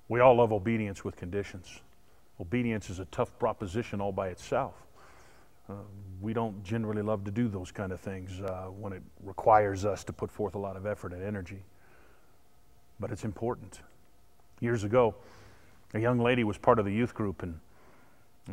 We all love obedience with conditions. Obedience is a tough proposition all by itself. We don't generally love to do those kind of things when it requires us to put forth a lot of effort and energy. But it's important. Years ago, a young lady was part of the youth group, and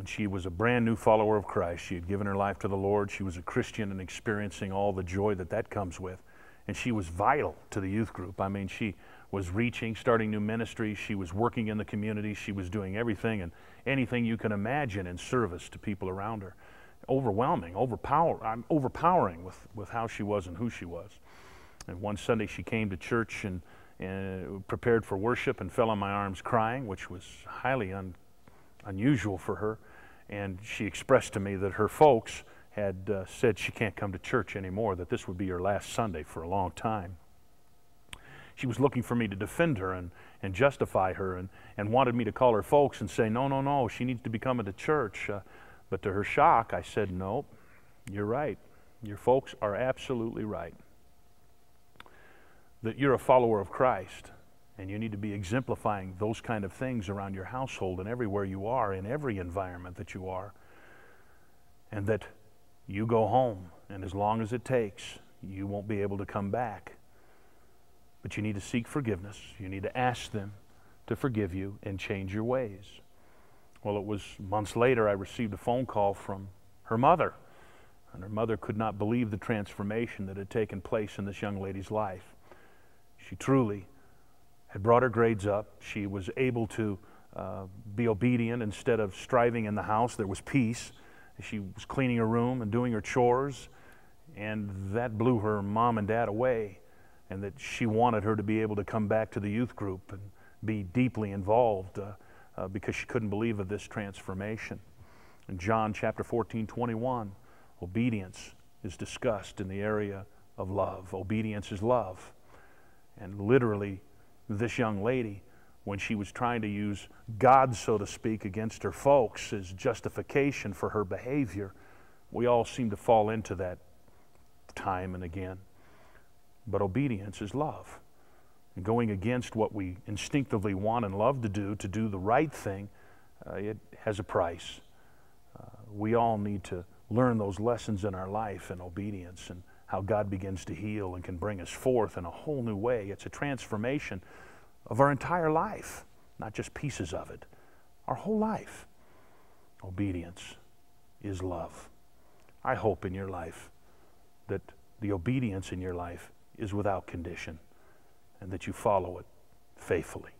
she was a brand new follower of Christ. She had given her life to the Lord. She was a Christian and experiencing all the joy that that comes with. And she was vital to the youth group. I mean, she was reaching, starting new ministries. She was working in the community. She was doing everything and anything you can imagine in service to people around her. Overwhelming, overpowering with how she was and who she was. And one Sunday she came to church and prepared for worship and fell on my arms crying, which was highly unusual for her. And she expressed to me that her folks had said she can't come to church anymore, that this would be her last Sunday for a long time. She was looking for me to defend her and justify her and wanted me to call her folks and say, no, she needs to be coming to church. But to her shock, I said, nope, you're right. Your folks are absolutely right. That you're a follower of Christ, and you need to be exemplifying those kind of things around your household and everywhere you are, in every environment that you are. And that you go home, and as long as it takes, you won't be able to come back. But you need to seek forgiveness. You need to ask them to forgive you and change your ways. Well, it was months later I received a phone call from her mother. And her mother could not believe the transformation that had taken place in this young lady's life. She truly had brought her grades up. She was able to be obedient instead of striving in the house. There was peace. She was cleaning her room and doing her chores, and that blew her mom and dad away, and that she wanted her to be able to come back to the youth group and be deeply involved because she couldn't believe of this transformation. In John chapter 14:21, obedience is discussed in the area of love. Obedience is love. And literally, this young lady, when she was trying to use God, so to speak, against her folks as justification for her behavior, we all seem to fall into that time and again. But obedience is love. And going against what we instinctively want and love to do the right thing, it has a price. We all need to learn those lessons in our life and obedience and how God begins to heal and can bring us forth in a whole new way. It's a transformation of our entire life, not just pieces of it, our whole life. Obedience is love. I hope in your life that the obedience in your life is without condition and that you follow it faithfully.